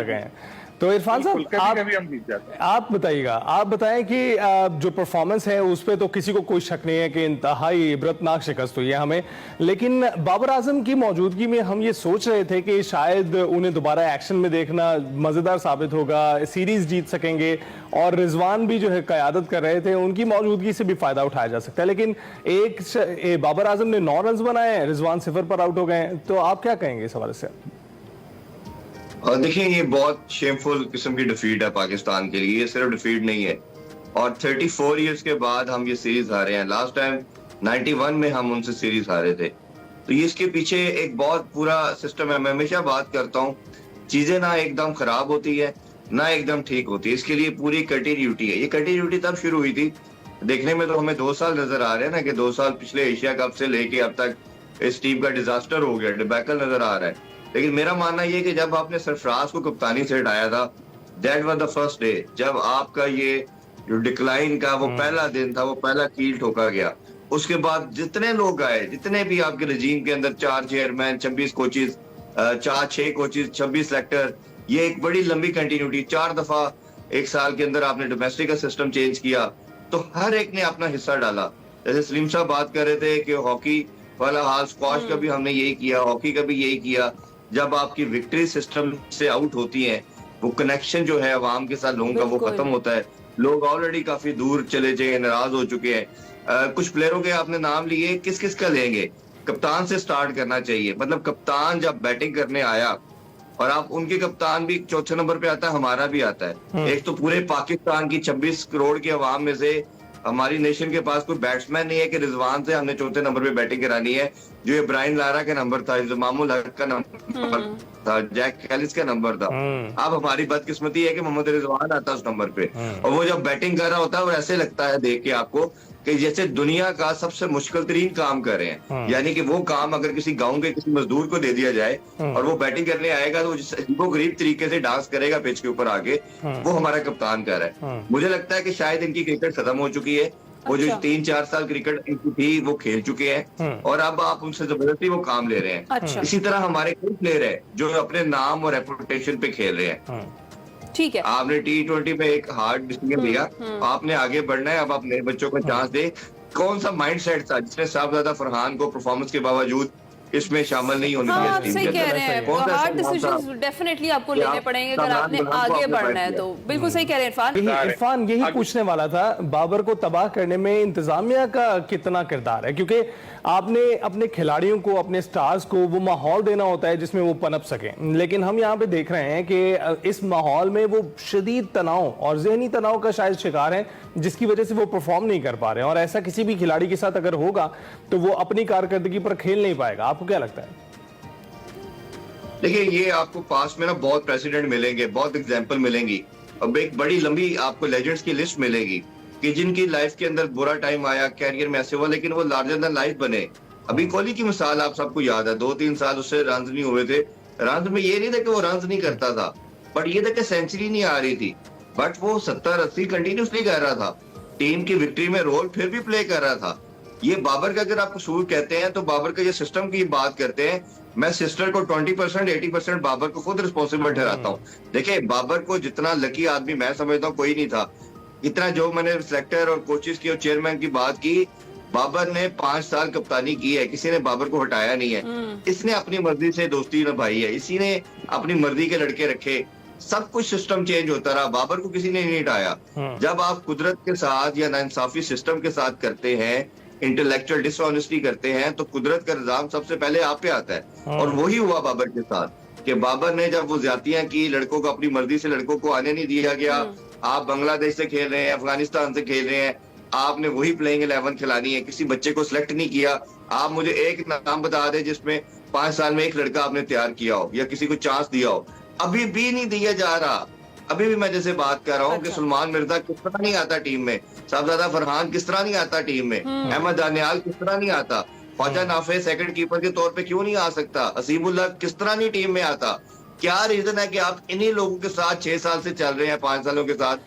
गए हैं। तो इरफान साहब आप बताइएगा, आप बताएं कि जो परफॉर्मेंस है उस पर तो किसी को कोई शक नहीं है कि इंतहाई इबरतनाक शिकस्त हुई है हमें, लेकिन बाबर आजम की मौजूदगी में हम ये सोच रहे थे कि शायद उन्हें दोबारा एक्शन में देखना मजेदार साबित होगा, सीरीज जीत सकेंगे और रिजवान भी जो है क़यादत कर रहे थे, उनकी मौजूदगी से भी फायदा उठाया जा सकता है। लेकिन बाबर आजम ने 9 रन बनाए, रिजवान 0 पर आउट हो गए, तो आप क्या कहेंगे इस हवाले से? और देखिए, ये बहुत शेमफुल किस्म की डिफीट है पाकिस्तान के लिए। ये सिर्फ डिफीट नहीं है, और 34 इयर्स के बाद हम ये सीरीज हारे हैं। लास्ट टाइम 91 में हम उनसे सीरीज हारे थे। तो ये इसके पीछे एक बहुत पूरा सिस्टम है। मैं हमेशा बात करता हूँ, चीजें ना एकदम खराब होती है ना एकदम ठीक होती है, इसके लिए पूरी कंटिन्यूटी है। ये कंटिन्यूटी तब शुरू हुई थी, देखने में तो हमें 2 साल नजर आ रहे हैं ना, कि 2 साल पिछले एशिया कप से लेके अब तक इस टीम का डिजास्टर हो गया, डिबैकल नजर आ रहा है। लेकिन मेरा मानना यह कि जब आपने सरफराज को कप्तानी से हटाया था, that was the first day, जब आपका ये जो डिक्लाइन का वो पहला दिन था, वो पहला कील ठोका गया। उसके बाद जितने लोग आए, जितने भी आपके रजीम के अंदर 4 चेयरमैन, 26 कोचेज, 6 कोचेज, 26 सेलेक्टर, ये एक बड़ी लंबी कंटिन्यूटी। 4 दफा 1 साल के अंदर आपने डोमेस्टिक का सिस्टम चेंज किया, तो हर एक ने अपना हिस्सा डाला। जैसे सलीम साहब बात कर रहे थे कि हॉकी वाला हाल, स्क्वाश का भी हमने यही किया, हॉकी का भी यही किया। जब आपकी विक्ट्री सिस्टम से आउट होती है, वो कनेक्शन जो है अवाम के साथ लोगों का, वो खत्म होता है। लोग ऑलरेडी काफी दूर चले गए, नाराज हो चुके हैं। कुछ प्लेयरों के आपने नाम लिए, किस किस का लेंगे? कप्तान से स्टार्ट करना चाहिए। मतलब कप्तान जब बैटिंग करने आया, और आप उनके कप्तान भी चौथे नंबर पे आता है, हमारा भी आता है। एक तो पूरे पाकिस्तान की 26 करोड़ की आवाम में से हमारी नेशन के पास कोई बैट्समैन नहीं है कि रिजवान से हमने चौथे नंबर पे बैटिंग करानी है। जो ये ब्रायन लारा का नंबर था, इमामुल हक का नंबर था, जैक कैलिस का नंबर था। अब हमारी बदकिस्मती है कि मोहम्मद रिजवान आता है उस नंबर पे, और वो जब बैटिंग कर रहा होता है, वो ऐसे लगता है देख के आपको कि जैसे दुनिया का सबसे मुश्किल तरीन काम कर रहे हैं। यानी कि वो काम अगर किसी गांव के किसी मजदूर को दे दिया जाए और वो बैटिंग करने आएगा, तो वो गरीब तरीके से डांस करेगा पिच के ऊपर आके, वो हमारा कप्तान कर रहा है। मुझे लगता है कि शायद इनकी क्रिकेट खत्म हो चुकी है। वो जो 3-4 साल क्रिकेट इनकी थी, वो खेल चुके हैं, और अब आप उनसे जबरदस्ती वो काम ले रहे हैं। इसी तरह हमारे कई प्लेयर है जो अपने नाम और रेपुटेशन पे खेल रहे हैं। ठीक है, आपने T20 में एक हार्ड डिसीजन लिया, आपने आगे बढ़ना है। अब आप नए बच्चों को चांस दे। कौन सा माइंडसेट था जिसने साहबजादा फरहान को परफॉर्मेंस के बावजूद इसमें शामिल नहीं होने दिया? आप सही कह रहे हैं, हार्ड डिसीजंस डेफिनेटली आपको लेने पड़ेंगे अगर आपने आगे बढ़ना है तो। बिल्कुल सही कह रहे हैं इरफान। यही पूछने वाला था, बाबर को तबाह करने में इंतजामिया का कितना किरदार है? क्योंकि आपने अपने खिलाड़ियों को, अपने स्टार्स को वो माहौल देना होता है जिसमें वो पनप सकें, लेकिन हम यहाँ पे देख रहे हैं कि इस माहौल में वो शदीद तनाव और जहनी तनाव का शायद शिकार हैं, जिसकी वजह से वो परफॉर्म नहीं कर पा रहे हैं। और ऐसा किसी भी खिलाड़ी के साथ अगर होगा तो वो अपनी कारकर्दगी पर खेल नहीं पाएगा। आपको क्या लगता है? देखिए, ये आपको पास में ना बहुत प्रेसिडेंट मिलेंगे, बहुत एग्जांपल मिलेंगी, अब एक बड़ी लंबी आपको लेजेंड्स की लिस्ट मिलेगी कि जिनकी लाइफ के अंदर बुरा टाइम आया, कैरियर में ऐसे हुआ, लेकिन वो लार्जर देन लाइफ बने। अभी कोहली की मिसाल आप सबको याद है, 2-3 साल उससे रन्स नहीं हुए थे। रन्स में ये नहीं था कि वो रन्स नहीं करता था, बट ये था कि सेंचुरी नहीं आ रही थी, बट वो 70-80 कंटिन्यूसली कर रहा था। टीम की विक्ट्री में रोल फिर भी प्ले कर रहा था। ये बाबर का अगर आप कसूर कहते हैं, तो बाबर का ये सिस्टम की बात करते हैं, मैं सिस्टर को 20%, 80% बाबर को खुद रिस्पॉन्सिबल ठहराता हूँ। देखिए, बाबर को जितना लकी आदमी मैं समझता हूँ कोई नहीं था। इतना जो मैंने सेलेक्टर और कोचेस की और चेयरमैन की बात की, बाबर ने 5 साल कप्तानी की है, किसी ने बाबर को हटाया नहीं है। इसने अपनी मर्जी से दोस्ती निभाई है, इसी ने अपनी मर्जी के लड़के रखे, सब कुछ सिस्टम चेंज होता रहा, बाबर को किसी ने नहीं हटाया। जब आप कुदरत के साथ या नाइंसाफी सिस्टम के साथ करते हैं, इंटेलेक्चुअल डिसऑनेस्टी करते हैं, तो कुदरत का निजाम सबसे पहले आप पे आता है। और वही हुआ बाबर के साथ कि बाबर ने जब वो ज्यादतियां की, लड़कों को अपनी मर्जी से लड़कों को आने नहीं दिया गया। आप बांग्लादेश से खेल रहे हैं, अफगानिस्तान से खेल रहे हैं, आपने वही प्लेइंग 11 खिलानी है, किसी बच्चे को सिलेक्ट नहीं किया। आप मुझे एक नाम बता दें जिसमें 5 साल में एक लड़का आपने तैयार किया हो या किसी को चांस दिया हो। अभी भी नहीं दिया जा रहा। अभी भी मैं जैसे बात कर रहा हूँ कि सलमान मिर्जा किस तरह नहीं आता टीम में, साहबजादा फरहान किस तरह नहीं आता टीम में, अहमद दानियाल किस तरह नहीं आता, ख्वाजा नाफे सेकंड कीपर के तौर पे क्यों नहीं आ सकता, असीमुल्लाह किस तरह नहीं टीम में आता? क्या रीजन है कि आप इन्हीं लोगों के साथ 6 साल से चल रहे हैं, 5 सालों के साथ?